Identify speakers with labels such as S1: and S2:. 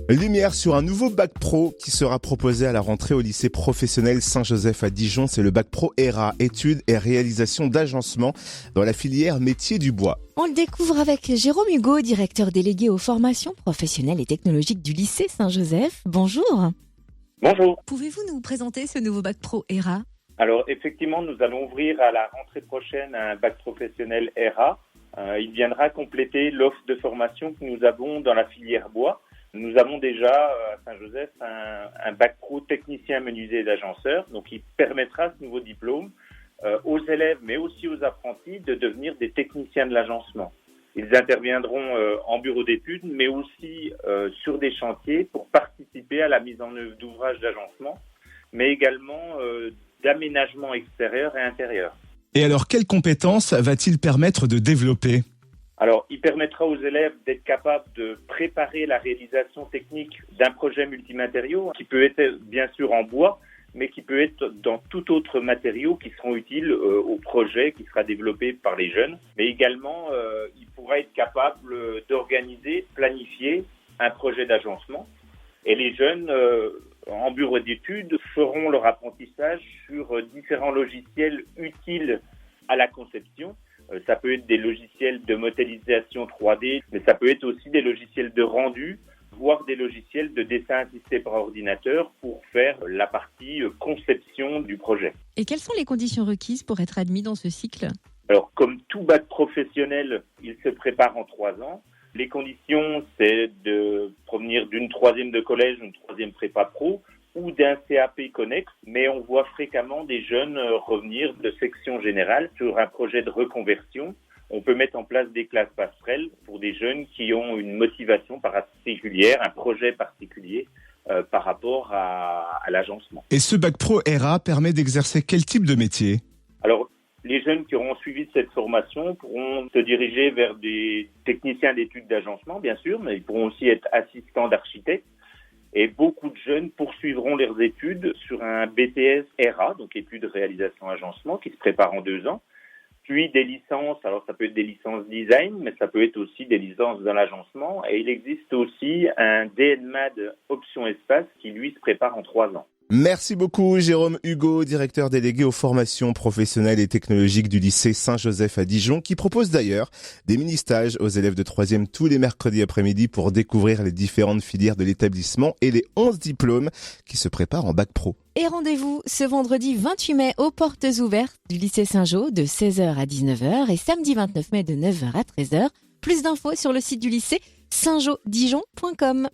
S1: Lumière sur un nouveau bac pro qui sera proposé à la rentrée au lycée professionnel Saint-Joseph à Dijon. C'est le bac pro ERA, études et réalisation d'agencement dans la filière métier du bois.
S2: On le découvre avec Jérôme Hugo, directeur délégué aux formations professionnelles et technologiques du lycée Saint-Joseph. Bonjour.
S3: Bonjour.
S2: Pouvez-vous nous présenter ce nouveau bac pro ERA ?
S3: Alors effectivement, nous allons ouvrir à la rentrée prochaine un bac professionnel ERA. Il viendra compléter l'offre de formation que nous avons dans la filière bois. Nous avons déjà à Saint-Joseph un bac pro technicien menuisier d'agenceur, donc il permettra ce nouveau diplôme aux élèves mais aussi aux apprentis de devenir des techniciens de l'agencement. Ils interviendront en bureau d'études mais aussi sur des chantiers pour participer à la mise en œuvre d'ouvrages d'agencement, mais également d'aménagement extérieur et intérieur.
S1: Et alors, quelles compétences va-t-il permettre de développer ?
S3: Alors, il permettra aux élèves d'être capables de préparer la réalisation technique d'un projet multimatériaux qui peut être bien sûr en bois, mais qui peut être dans tout autre matériau qui seront utiles au projet qui sera développé par les jeunes. Mais également, il pourra être capable d'organiser, planifier un projet d'agencement. Et les jeunes en bureau d'études feront leur apprentissage sur différents logiciels utiles à la conception. Ça peut être des logiciels de modélisation 3D, mais ça peut être aussi des logiciels de rendu, voire des logiciels de dessin assisté par ordinateur pour faire la partie conception du projet.
S2: Et quelles sont les conditions requises pour être admis dans ce cycle ?
S3: Alors, comme tout bac professionnel, il se prépare en 3 ans. Les conditions, c'est de provenir d'une 3e de collège, une 3e prépa pro, ou d'un CAP connexe, mais on voit fréquemment des jeunes revenir de section générale sur un projet de reconversion. On peut mettre en place des classes passerelles pour des jeunes qui ont une motivation particulière, un projet particulier par rapport à l'agencement.
S1: Et ce bac pro ERA permet d'exercer quel type de métier ?
S3: Alors, les jeunes qui auront suivi cette formation pourront se diriger vers des techniciens d'études d'agencement, bien sûr, mais ils pourront aussi être assistants d'architectes. Et beaucoup de jeunes poursuivront leurs études sur un BTS ERA, donc études réalisation agencement, qui se prépare en 2 ans. Puis des licences, alors ça peut être des licences design, mais ça peut être aussi des licences dans l'agencement. Et il existe aussi un DNMAD option espace qui lui se prépare en 3 ans.
S1: Merci beaucoup Jérôme Hugo, directeur délégué aux formations professionnelles et technologiques du lycée Saint-Joseph à Dijon, qui propose d'ailleurs des mini-stages aux élèves de 3e tous les mercredis après-midi pour découvrir les différentes filières de l'établissement et les 11 diplômes qui se préparent en bac pro.
S2: Et rendez-vous ce vendredi 28 mai aux portes ouvertes du lycée Saint-Jo de 16h à 19h et samedi 29 mai de 9h à 13h. Plus d'infos sur le site du lycée saintjodijon.com.